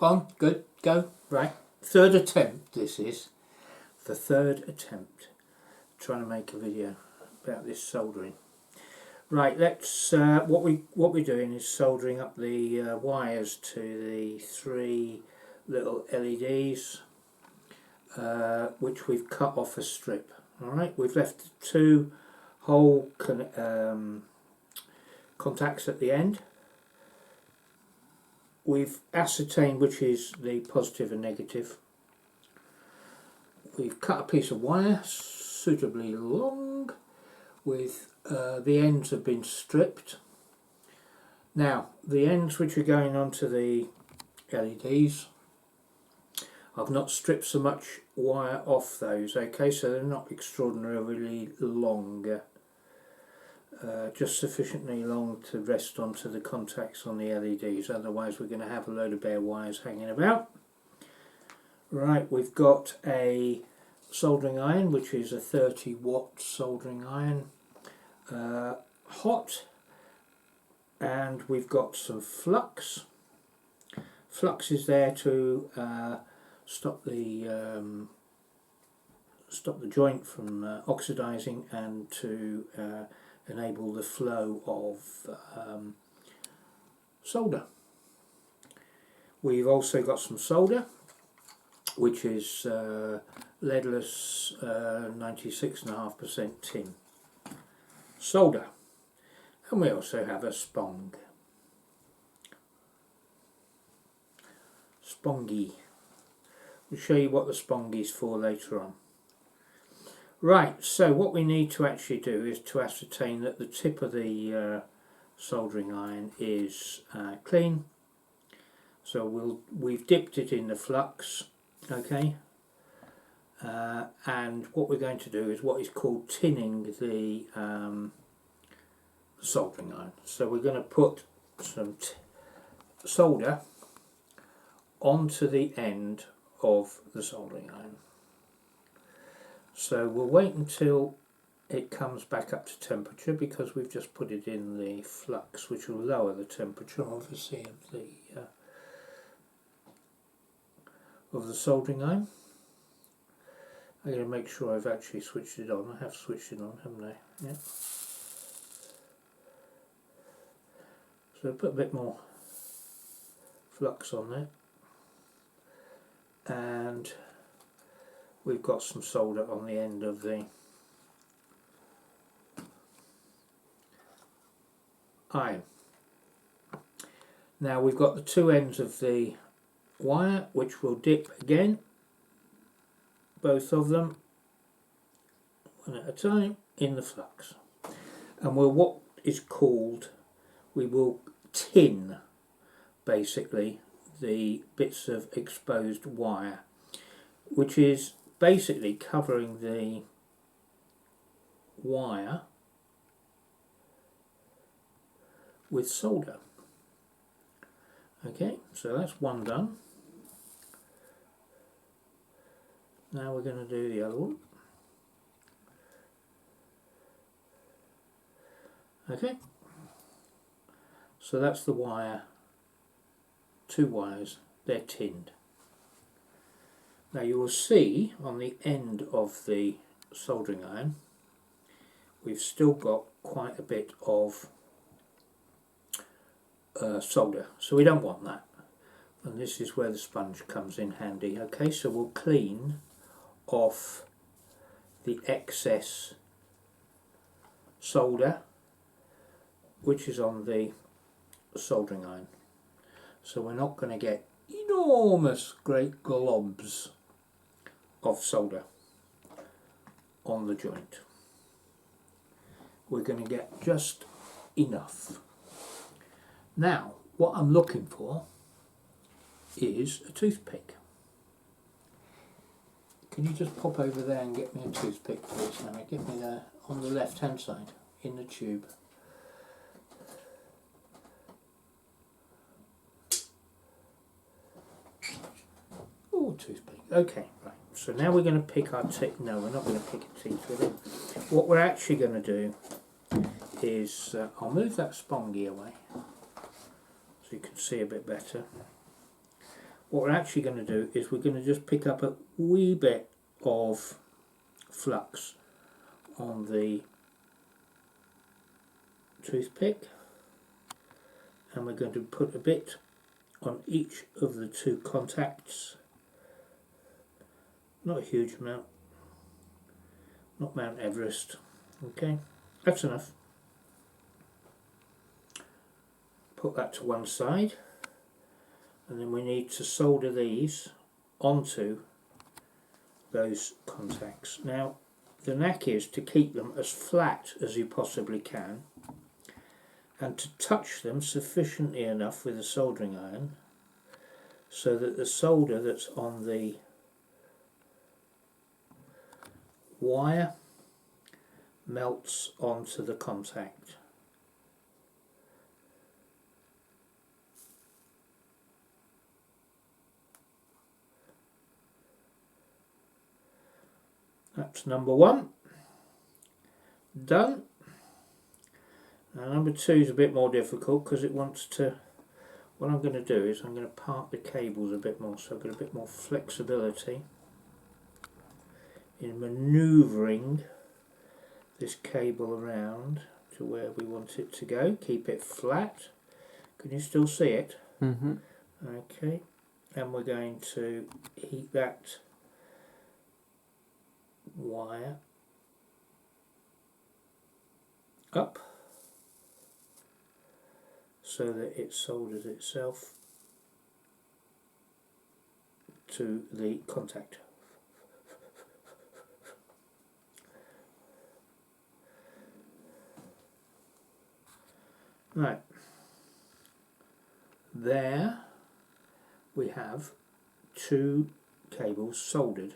On, good, go, right. Third attempt, this is. The third attempt. Trying to make a video about this soldering. Right, let's, what we're doing is soldering up the wires to the 3 little LEDs, which we've cut off a strip. Alright, we've left 2 hole contacts at the end. We've ascertained which is the positive and negative. We've cut a piece of wire suitably long with the ends have been stripped. Now the ends which are going onto the LEDs, I've not stripped so much wire off those, okay, so they're not extraordinarily long, just sufficiently long to rest onto the contacts on the LEDs, otherwise we're going to have a load of bare wires hanging about. Right, we've got a soldering iron, which is a 30-watt soldering iron, hot, and we've got some flux. Flux is there to stop the joint from oxidizing and to enable the flow of solder. We've also got some solder, which is leadless 96.5% tin solder, and we also have a spongy. We'll show you what the spongy is for later on. Right, so what we need to actually do is to ascertain that the tip of the soldering iron is clean. So we've dipped it in the flux, okay, and what we're going to do is what is called tinning the soldering iron. So we're going to put some solder onto the end of the soldering iron. So we'll wait until it comes back up to temperature, because we've just put it in the flux, which will lower the temperature obviously of the soldering iron. I'm going to make sure I've actually switched it on. I have switched it on, haven't I? Yeah. So put a bit more flux on there, and we've got some solder on the end of the iron. Now we've got the 2 ends of the wire, which will dip again, both of them, one at a time, in the flux, and what is called, we will tin basically the bits of exposed wire, which is basically covering the wire with solder. Okay, so that's one done. Now we're going to do the other one. Okay, so that's the wire, 2 wires, they're tinned. Now you will see on the end of the soldering iron we've still got quite a bit of solder, so we don't want that, and this is where the sponge comes in handy. Okay, so we'll clean off the excess solder which is on the soldering iron, so we're not going to get enormous great globs of solder on the joint. We're going to get just enough. Now what I'm looking for is a toothpick. Can you just pop over there and get me a toothpick, please, Sammy? Get me there on the left hand side in the tube. Oh, toothpick. Okay, right. So now we're going to pick our teeth. No, we're not going to pick a teeth with it. What we're actually going to do is, I'll move that spongy away so you can see a bit better. what we're actually going to do is we're going to just pick up a wee bit of flux on the toothpick, and we're going to put a bit on each of the two contacts. Not a huge amount, not Mount Everest. Okay, that's enough. Put that to one side, and then we need to solder these onto those contacts. Now the knack is to keep them as flat as you possibly can, and to touch them sufficiently enough with a soldering iron so that the solder that's on the wire melts onto the contact. That's number one done. Now number two is a bit more difficult because it wants to, what I'm going to do is I'm going to part the cables a bit more, so I've got a bit more flexibility in manoeuvring this cable around to where we want it to go. Keep it flat. Can you still see it? Mm-hmm. Okay, and we're going to heat that wire up so that it solders itself to the contact. Right, there we have two cables soldered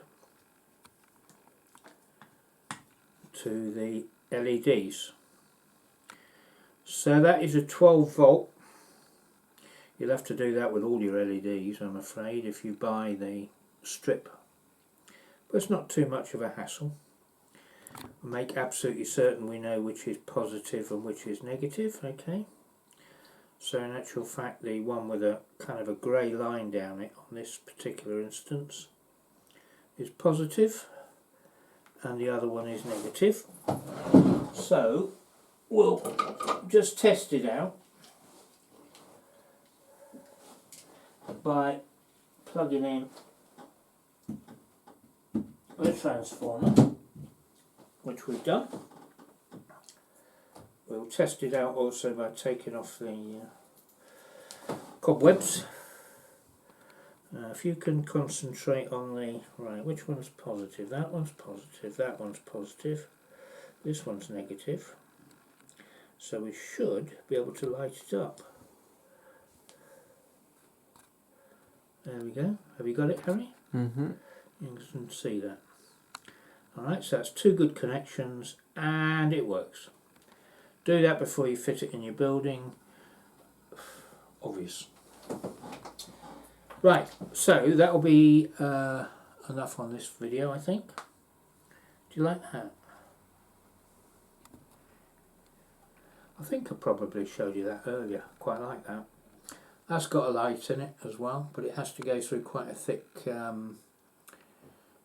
to the LEDs. So that is a 12 volt. You'll have to do that with all your LEDs, I'm afraid, if you buy the strip. But it's not too much of a hassle. We'll make absolutely certain we know which is positive and which is negative, okay? So in actual fact, the one with a kind of a grey line down it on this particular instance is positive, and the other one is negative. So we'll just test it out by plugging in the transformer, which we've done. We'll test it out also by taking off the cobwebs. If you can concentrate on the, right, which one's positive? That one's positive, that one's positive, this one's negative. So we should be able to light it up. There we go. Have you got it, Harry? Mm-hmm. You can see that. Alright, so that's two good connections and it works. Do that before you fit it in your building. Obvious. Right, so that'll be enough on this video, I think. Do you like that? I think I probably showed you that earlier. Quite like that. That's got a light in it as well, but it has to go through quite a thick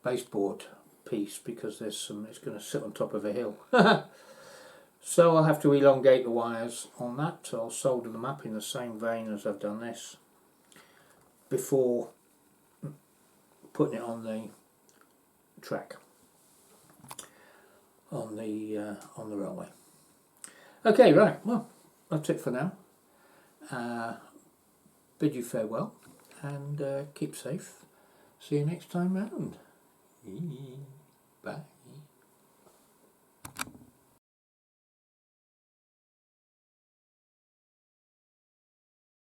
baseboard piece because there's some. It's going to sit on top of a hill. So I'll have to elongate the wires on that. So I'll solder them up in the same vein as I've done this before putting it on the track on the railway. Okay, right. Well, that's it for now. Bid you farewell and keep safe. See you next time round. Bye.